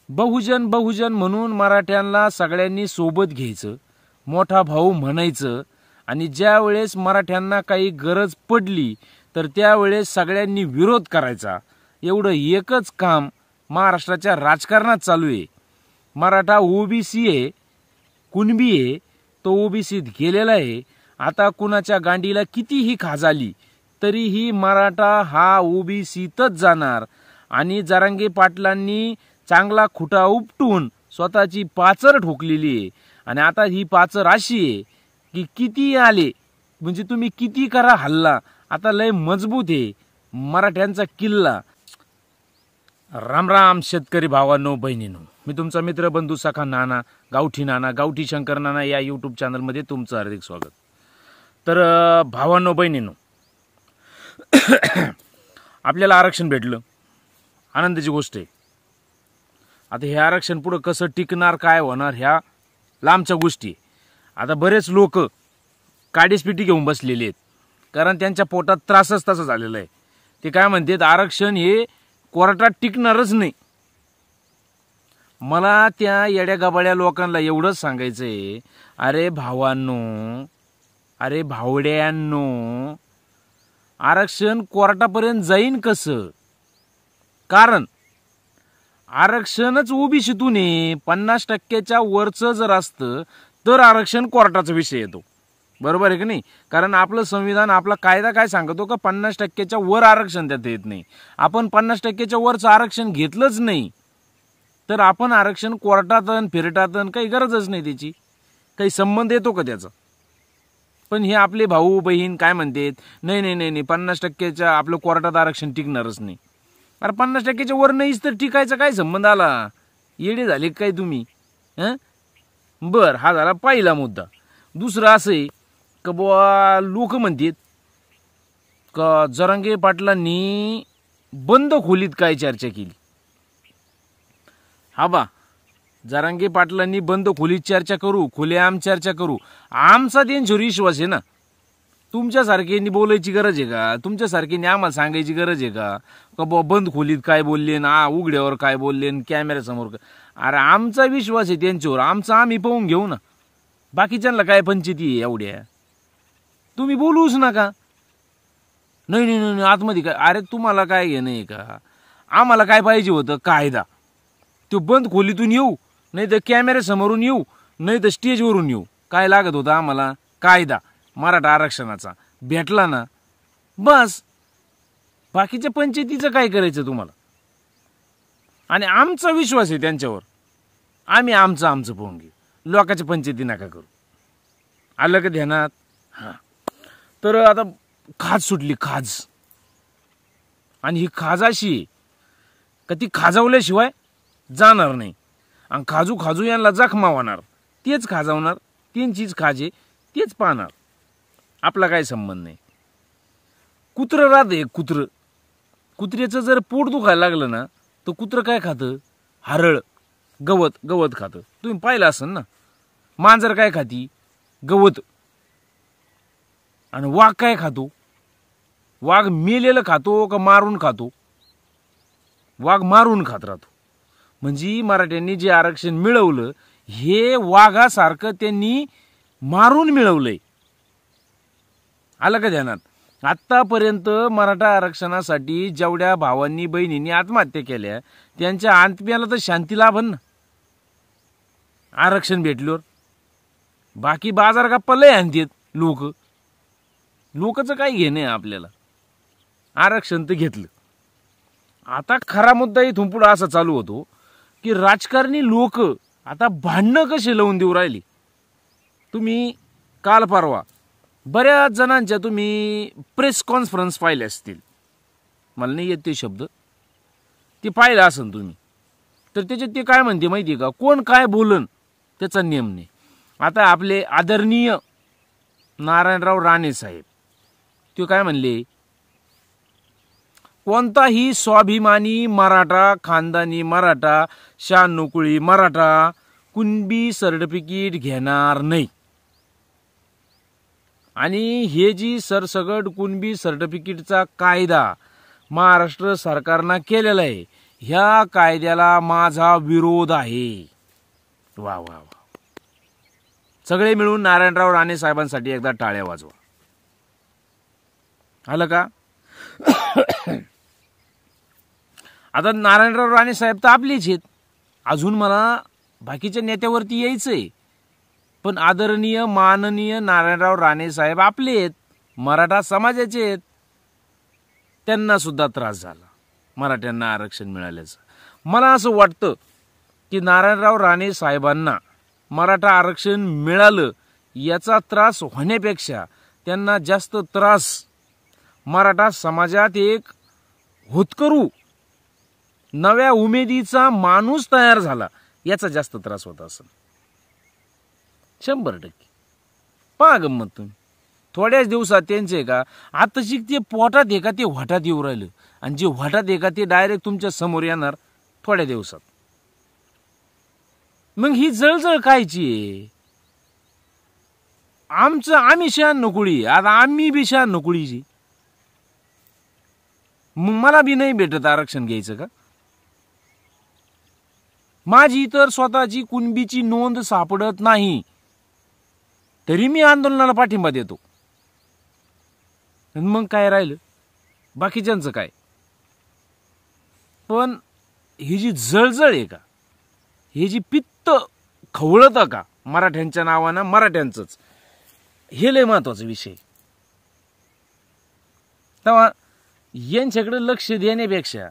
बहुजन बहुजन म्हणून मराठ्यांना सगळ्यांनी सोबत घ्यायचं, मोठा भाऊ म्हणायचं आणि ज्या वेळेस मराठ्यांना काही गरज पडली तर त्यावेळेस सगळ्यांनी विरोध करायचा, एवढं एकच काम महाराष्ट्राच्या राजकारणात चालू आहे. मराठा ओबीसी आहे, कुणबी आहे, तो ओबीसीत गेलेला आहे. आता कुणाच्या गांडीला कितीही खाज आली तरीही मराठा हा ओबीसीतच जाणार. आणि जरांगे पाटलांनी चांगला खुटा उपटून स्वतःची पाचर ठोकलेली आहे. आणि आता ही पाचर अशी आहे की किती आले म्हणजे तुम्ही किती करा हल्ला, आता लय मजबूत आहे मराठ्यांचा किल्ला. राम राम शेतकरी भावांनो बहिणींनो, मी तुमचा मित्र बंधू सखा नाना, गावठी शंकर नाना या यूट्यूब चॅनलमध्ये तुमचं हार्दिक स्वागत. तर भावांनो बहिणींनो, आपल्याला आरक्षण भेटलं, आनंदाची गोष्ट आहे. आता हे आरक्षण पुढं कसं टिकणार, काय होणार, ह्या लांबच्या गोष्टी. आता बरेच लोक काडीसपिटी घेऊन बसलेले आहेत, कारण त्यांच्या पोटात त्रासच तसा झालेला आहे. ते काय म्हणतात, आरक्षण हे कोर्टात टिकणारच नाही. मला त्या येड्या गबाड्या लोकांना एवढंच सांगायचंय, अरे भावांनो, अरे भावड्यांनो, आरक्षण कोर्टापर्यंत जाईन कसं? कारण आरक्षणच ओबीसीतून आहे. 50% वरचं जर असतं तर आरक्षण कोर्टाचा विषय येतो, बरोबर आहे की नाही? कारण आपलं संविधान, आपला कायदा काय सांगतो का 50% वर आरक्षण देता येत नाही. आपण 50% वरचं आरक्षण घेतलंच नाही तर आपण आरक्षण कोर्टात फिरटात काही गरजच नाही, त्याची काही संबंध येतो का त्याचा? पण हे आपले भाऊ बहीण काय म्हणतात, नाही नाही नाही नाही 50% आपलं कोर्टात आरक्षण टिकणारच नाही. अरे 50% वर नाहीच तर टिकायचा काय संबंध आला? येडे झाले काय तुम्ही? बर, हा झाला पहिला मुद्दा. दुसरा असं आहे का बुवा, लोक म्हणतात का जरांगे पाटलांनी बंद खोलीत काय चर्चा केली. हा बा, जरांगे पाटलांनी बंद खोलीत चर्चा करू, खुलेआम चर्चा करू, आमचा त्यांच्यावर विश्वास आहे ना. तुमच्यासारख्यांनी बोलायची गरज आहे का? तुमच्यासारख्यांनी आम्हाला सांगायची गरज आहे का बुवा बंद खोलीत काय बोलले ना, उघड्यावर काय बोलले, कॅमेऱ्यासमोर? अरे आमचा विश्वास आहे त्यांच्यावर, आमचा आम्ही पाहून घेऊ ना. बाकीच्यांना काय पंचायती एवढ्या? तुम्ही बोलूच नका. नाही नाही नाही आतमध्ये काय? अरे तुम्हाला काय घेणं आहे का? आम्हाला काय पाहिजे होतं? कायदा. तो बंद खोलीतून येऊ, नाही तर कॅमेऱ्यासमोरून येऊ, नाही तर स्टेजवरून येऊ. काय लागत होतं आम्हाला? कायदा. मराठा आरक्षणाचा भेटला ना, बस. बाकीच्या पंचायतीचं काय करायचं तुम्हाला? आणि आमचा विश्वास आहे त्यांच्यावर, आम्ही आमचं पाहून घेऊ, लोकांच्या पंचायती नका करू. आलं का ध्यानात? हा. तर आता खाज सुटली, खाज. आणि ही खाज अशी आहे का ती खाजवल्याशिवाय जाणार नाही. आणि खाजू खाजू यांना जखमा होणार, तेच खाजवणार, त्यांचीच खाजे तेच पाहणार. आपला काय संबंध नाही. कुत्रं राहते, कुत्र्याचं जर पोट दुखायला लागलं ना तर कुत्रं काय खातं? हरळ, गवत खातं. तुम्ही पाहिलं असेल ना. मांजर काय खाती? गवत. आणि वाघ काय खातो? वाघ मेलेलं खातो का मारून खातो? वाघ मारून खात राहतो. म्हणजे मराठ्यांनी जे आरक्षण मिळवलं हे वाघासारखं त्यांनी मारून मिळवलंय. आलं का ध्यानात? आतापर्यंत मराठा आरक्षणासाठी जेवढ्या भावांनी बहिणींनी आत्महत्या केल्या त्यांच्या आत्म्याला तर शांती लाभन ना आरक्षण भेटल्यावर. बाकी बाजार गप्पा लय आणतात लोकचं काय घेणं आहे आपल्याला? आरक्षण तर घेतलं. आता खरा मुद्दा इथून पुढे असा चालू होतो की राजकारणी लोक आता भांडणं कसे लावून देऊ राहिली. तुम्ही काल परवा बऱ्याच जणांच्या तुम्ही प्रेस कॉन्फरन्स पाहिले असतील, मला नाही येत ते शब्द, ते पाहिलं असेल तुम्ही. तर त्याच्यात ते काय म्हणते माहिती आहे का, कोण काय बोलन त्याचा नियम नाही. आता आपले आदरणीय नारायणराव राणे साहेब ते काय म्हणले, कोणताही स्वाभिमानी मराठा, खानदानी मराठा, शानोकुळी मराठा कुणबी सर्टिफिकेट घेणार नाही. आणि हे जी सरसगट कुणबी सर्टिफिकेटचा कायदा महाराष्ट्र सरकारनं केलेला आहे ह्या कायद्याला माझा विरोध आहे. वा वा वा. सगळे मिळून नारायणराव राणे साहेबांसाठी एकदा टाळ्या वाजवा. आलं का? आता नारायणराव राणे साहेब तर आपलेच आहेत. अजून मला बाकीच्या नेत्यावरती यायचंय, पण आदरणीय माननीय नारायणराव राणे साहेब आपले आहेत, मराठा समाजाचे आहेत. त्यांना सुद्धा त्रास झाला मराठ्यांना आरक्षण मिळाल्याचं. मला असं वाटतं की नारायणराव राणे साहेबांना मराठा आरक्षण मिळालं याचा त्रास होण्यापेक्षा त्यांना जास्त त्रास मराठा समाजात एक होतकरू नव्या उमेदीचा माणूस तयार झाला याचा जास्त त्रास होत असेल. 100%. पहा गंमत तुम्ही. थोड्याच दिवसात त्यांचे का आता ते पोटात आहे का ते वाटात येऊ राहिलं, आणि जे वाटात आहे का ते डायरेक्ट तुमच्या समोर येणार थोड्या दिवसात. मग ही जळजळ कायची आहे? आम्ही शान नकुळी, आता आम्ही बी शान नकुळीची. मग मला बी नाही भेटत आरक्षण घ्यायचं का? माझी तर स्वतःची कुणबीची नोंद सापडत नाही, तरी मी आंदोलनाला पाठिंबा देतो. मग काय राहिलं बाकीच्यांचं काय? पण ही जी जळजळ आहे का, हे जी पित्त खवळतं का मराठ्यांच्या नावानं, मराठ्यांचंच, हे लय महत्वाचा विषय. तेव्हा यांच्याकडे लक्ष देण्यापेक्षा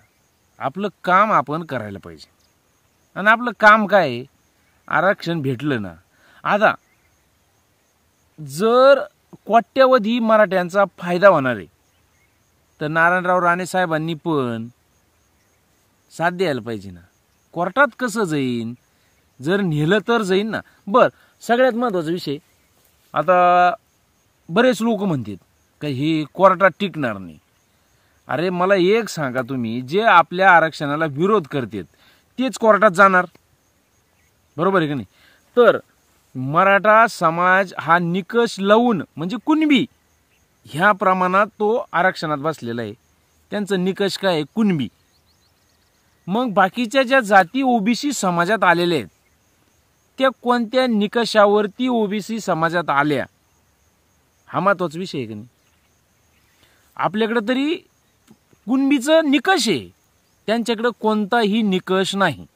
आपलं काम आपण करायला पाहिजे. आणि आपलं काम काय? आरक्षण भेटलं ना. आता जर कोट्यवधी मराठ्यांचा फायदा होणार आहे तर नारायणराव राणे साहेबांनी पण साथ द्यायला पाहिजे ना. कोर्टात कसं जाईन? जर नेलं तर जाईन ना. बर, सगळ्यात महत्वाचा विषय, आता बरेच लोक म्हणतात का हे कोर्टात टिकणार नाही. अरे मला एक सांगा तुम्ही, जे आपल्या आरक्षणाला विरोध करतात तेच कोर्टात जाणार, बरोबर आहे का नाही? तर मराठा समाज हा निकष लावून, म्हणजे कुणबी ह्या प्रमाणात तो आरक्षणात बसलेला आहे. त्यांचं निकष काय आहे? कुणबी. मग बाकीच्या ज्या जाती ओबीसी समाजात आलेल्या आहेत त्या कोणत्या निकषावरती ओबीसी समाजात आल्या, हा महत्वाचा विषय आहे का नाही? आपल्याकडे तरी कुणबीचं निकष आहे, त्यांच्याकडे कोणताही निकष नाही.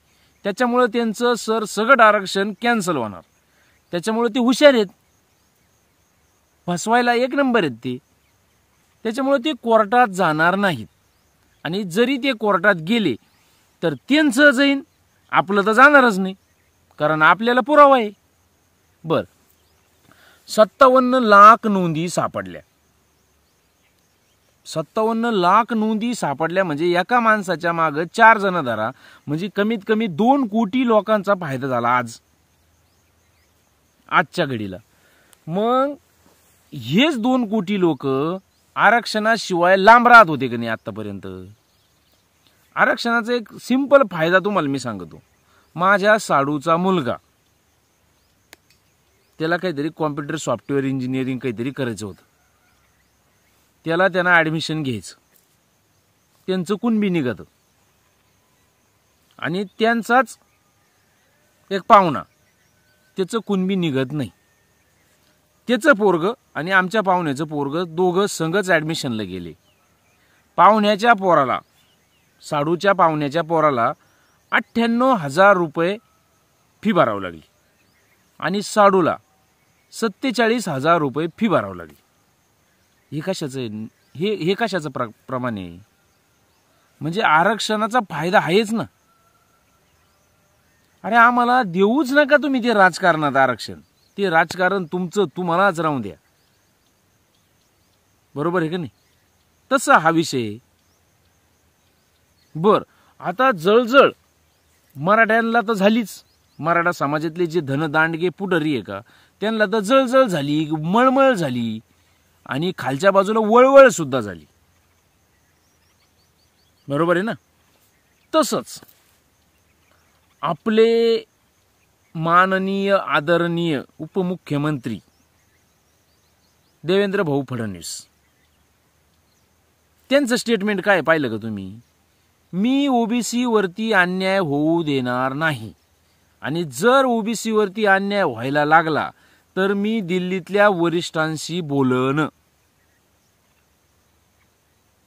त्याच्यामुळे त्यांचं सरसगट आरक्षण कॅन्सल होणार. त्याच्यामुळे ते हुशार आहेत, फसवायला एक नंबर आहेत ते. त्याच्यामुळे ते कोर्टात जाणार नाहीत. आणि जरी ते कोर्टात गेले तर त्यांचं जाईन, आपलं तर जाणारच नाही, कारण आपल्याला पुरावा आहे. बर, 57 लाख नोंदी सापडल्या. 57 लाख नोंदी सापडल्या म्हणजे एका माणसाच्या मागे 4 जण धरा, म्हणजे कमीत कमी 2 कोटी लोकांचा फायदा झाला आजच्या घडीला. मग हेच 2 कोटी लोक आरक्षणाशिवाय लांब राहत होते की नाही आतापर्यंत? आरक्षणाचा एक सिंपल फायदा तुम्हाला मी सांगतो. माझ्या साडूचा मुलगा, त्याला काहीतरी कॉम्प्युटर सॉफ्टवेअर इंजिनिअरिंग काहीतरी करायचं होतं. त्यांना ऍडमिशन घ्यायचं. त्यांचं कुणबी निघत आणि त्यांचाच एक पाहुणा, त्याचं कुणबी निघत नाही. त्याचं पोरग आणि आमच्या पाहुण्याचं पोरग दोघं संघच ऍडमिशनला गेले. पाहुण्याच्या पोराला, साडूच्या पाहुण्याच्या पोराला 98,000 रुपये फी भरावं लागली आणि साडूला 47,000 रुपये फी भरावं लागली. हे कशाचं? हे कशाचं प्रमाण आहे? म्हणजे आरक्षणाचा फायदा आहेच ना. अरे आम्हाला देऊच नका तुम्ही ते राजकारणात आरक्षण. ते राजकारण तुमचं तुम्हालाच राहून द्या, बरोबर आहे का नाही? तसा हा विषय. बर, आता जळजळ मराठ्यांना तर झालीच. मराठा समाजातले जे धनदांडगे पुढारी आहे का, त्यांना तर जळजळ झाली, मळमळ झाली आणि खालच्या बाजूला वळवळ सुद्धा झाली, बरोबर आहे ना? तसंच आपले माननीय आदरणीय उपमुख्यमंत्री देवेंद्र भाऊ फडणवीस, त्यांचं स्टेटमेंट काय पाहिलं का तुम्ही? मी ओबीसी वरती अन्याय होऊ देणार नाही आणि जर ओबीसी वरती अन्याय व्हायला लागला तर मी दिल्लीतल्या वरिष्ठांशी बोलन.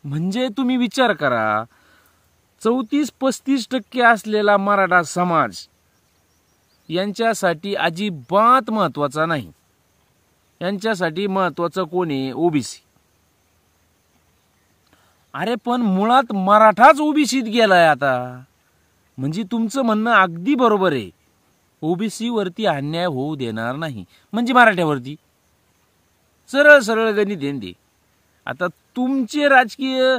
म्हणजे तुम्ही विचार करा, 34-35% असलेला मराठा समाज यांच्यासाठी अजिबात महत्वाचा नाही. यांच्यासाठी महत्वाचं कोण आहे? ओबीसी. अरे पण मुळात मराठाच ओबीसीत गेलाय आता. म्हणजे तुमचं म्हणणं अगदी बरोबर आहे, ओबीसी वरती अन्याय होऊ देणार नाही म्हणजे मराठ्यावरती. सरळ सरळ गणित देंदे. आता तुमचे राजकीय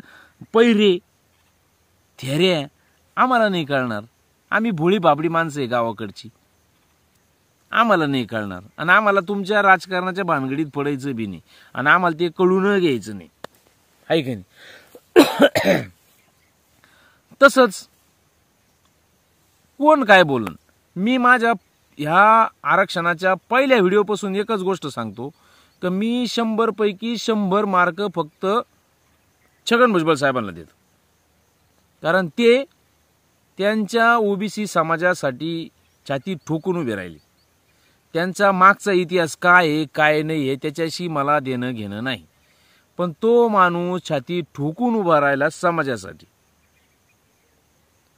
पैरे थेरे आम्हाला नाही कळणार. आम्ही भोळी बाबडी माणसं आहे गावाकडची, आम्हाला नाही कळणार. आणि आम्हाला तुमच्या राजकारणाच्या भानगडीत पडायचं बी नाही आणि आम्हाला ते कळून घ्यायचं नाही, आहे का नाही? तसंच कोण काय बोलन, मी माझ्या ह्या आरक्षणाच्या पहिल्या व्हिडिओपासून एकच गोष्ट सांगतो की मी 100 पैकी 100 मार्क फक्त छगन भुजबळ साहेबांना देतो. कारण ते त्यांच्या ओबीसी समाजासाठी छाती ठोकून उभे राहिले. त्यांचा मागचा इतिहास काय आहे काय नाही आहे त्याच्याशी मला देणं घेणं नाही, पण तो माणूस छाती ठोकून उभा राहिला समाजासाठी.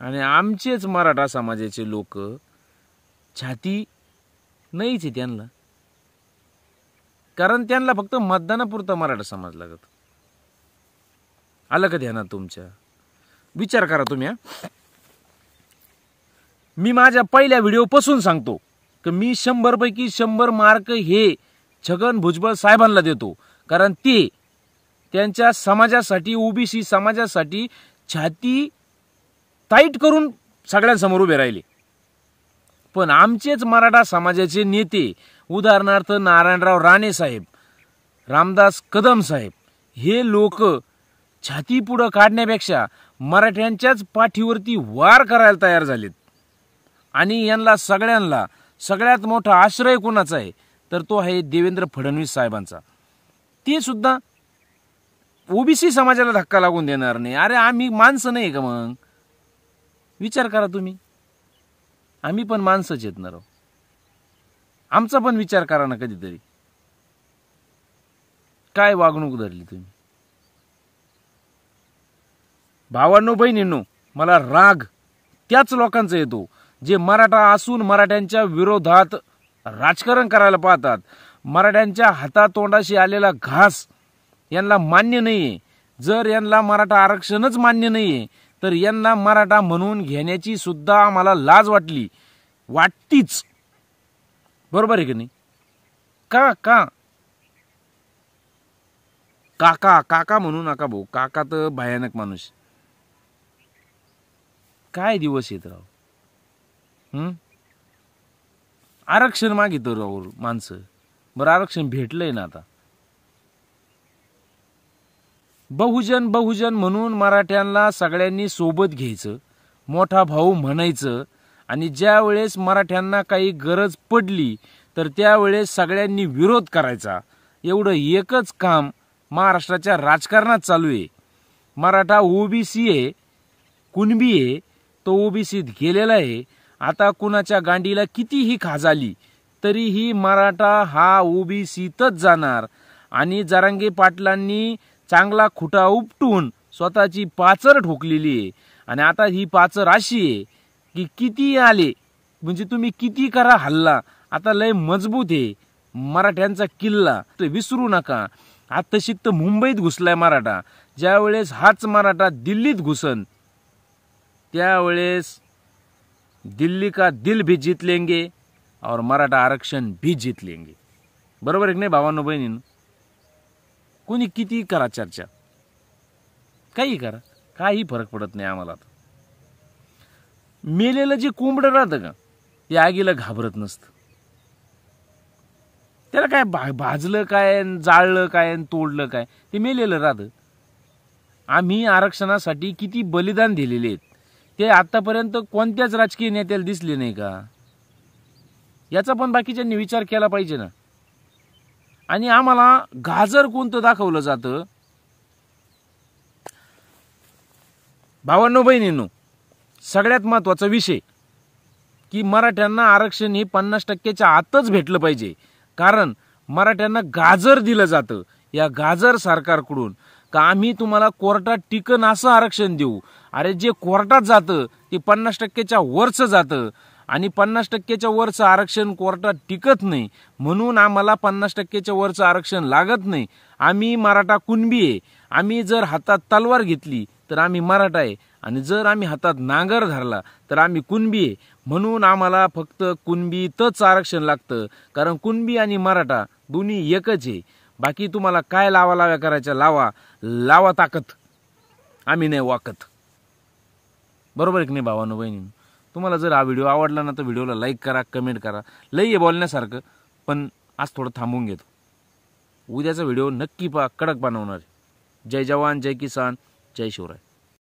आणि आमचेच मराठा समाजाचे लोक छाती नाहीच आहे त्यांना, कारण त्यांना फक्त मतदानापुरता मराठा समाज लागत. आलं का ध्यानात तुमच्या? विचार करा तुम्ही. मी माझ्या पहिल्या व्हिडिओपासून सांगतो की मी 100 पैकी 100 मार्क हे छगन भुजबळ साहेबांना देतो, कारण ते त्यांच्या समाजासाठी ओबीसी समाजासाठी छाती टाईट करून सगळ्यांसमोर उभे राहिले. पण आमचेच मराठा समाजाचे नेते उदाहरणार्थ नारायणराव राणे साहेब, रामदास कदम साहेब हे लोक छाती पुढं काढण्यापेक्षा मराठ्यांच्याच पाठीवरती वार करायला तयार झालेत. आणि यांना सगळ्यांना सगळ्यात मोठा आश्रय कोणाचा आहे तर तो आहे देवेंद्र फडणवीस साहेबांचा. ते सुद्धा ओबीसी समाजाला धक्का लागून देणार नाही. अरे आम्ही माणसं नाही का? मग विचार करा तुम्ही, आम्ही पण माणसंच येत ना राव. आमचा पण विचार करा ना कधीतरी. काय वागणूक धरली तुम्ही? भावांनो बहिणींनो, मला राग त्याच लोकांचा येतो जे मराठा असून मराठ्यांच्या विरोधात राजकारण करायला पाहतात. मराठ्यांच्या हातातोंडाशी आलेला घास यांना मान्य नाहीये. जर यांना मराठा आरक्षणच मान्य नाहीये तर यांना मराठा म्हणून घेण्याची सुद्धा आम्हाला लाज वाटतीच. बरोबर आहे की नाही? का काका म्हणू नका भाऊ, काका तर भयानक माणूस. काय दिवस येत राव. आरक्षण मागितो राव माणसं. बरं आरक्षण भेटलंय ना आता. बहुजन म्हणून मराठ्यांना सगळ्यांनी सोबत घ्यायचं, मोठा भाऊ म्हणायचं आणि ज्या वेळेस मराठ्यांना काही गरज पडली तर त्यावेळेस सगळ्यांनी विरोध करायचा. एवढं एकच काम महाराष्ट्राच्या राजकारणात चालू आहे. मराठा ओबीसी आहे, कुणबी आहे, तो ओबीसीत गेलेला आहे. आता कुणाच्या गांडीला कितीही खाजाली तरीही मराठा हा ओबीसीतच जाणार. आणि जरांगे पाटलांनी चांगला खुटा उपटून स्वतःची पाचर ठोकलेली आहे. आणि आता ही पाचर अशी आहे की किती आले म्हणजे तुम्ही किती करा हल्ला, आता लय मजबूत आहे मराठ्यांचा किल्ला. ते विसरू नका. आता शिक्त मुंबईत घुसलाय मराठा. ज्या वेळेस हाच मराठा दिल्लीत घुसन त्यावेळेस दिल्ली का दिल भी जीत लेंगे और मराठा आरक्षण भी जीत लेंगे. बरोबर आहे की नाही भावांनो बहिणींनो? कोणी किती करा चर्चा, काही करा, काही फरक पडत नाही आम्हाला. मेलेलं जे कोंबडं राहतं का ते आगीला घाबरत नसतं. त्याला काय भाजलं काय, जाळलं काय, तोडलं काय, ते मेलेलं राहतं. आम्ही आरक्षणासाठी किती बलिदान दिलेले आहेत ते आतापर्यंत कोणत्याच राजकीय नेत्याला दिसले नाही का? याचा पण बाकीच्यांनी विचार केला पाहिजे ना. आणि आम्हाला गाजर कोणतं दाखवलं जातं? भावांनो बहिणींनो, सगळ्यात महत्वाचा विषय की मराठ्यांना आरक्षण हे 50%च्या आतच भेटलं पाहिजे. कारण मराठ्यांना गाजर दिलं जातं या गाजर सरकारकडून का आम्ही तुम्हाला कोर्टात टिकन असं आरक्षण देऊ. अरे जे कोर्टात जातं ते 50%च्या वरचं जातं आणि 50%च्या वरचं आरक्षण कोर्टात टिकत नाही, म्हणून आम्हाला 50%च्या वरचं आरक्षण लागत नाही. आम्ही मराठा कुणबी आहे. आम्ही जर हातात तलवार घेतली तर आम्ही मराठा आहे आणि जर आम्ही हातात नांगर धरला तर आम्ही कुणबी आहे. म्हणून आम्हाला फक्त कुणबीतच आरक्षण लागतं, कारण कुणबी आणि मराठा दोन्ही एकच आहे. बाकी तुम्हाला काय लावा करायच्या लावा ताकद, आम्ही नाही वाकत. बरोबर आहे की नाही भावांनो बहिणींनो? तुम्हाला जर हा व्हिडिओ आवडला ना तर व्हिडिओला लाईक करा, कमेंट करा. लई आहे बोलण्यासारखं, पण आज थोडं थांबून घेतो. उद्याचा व्हिडिओ नक्की कडक बनवणार. जय जवान, जय किसान, जय शिवराय.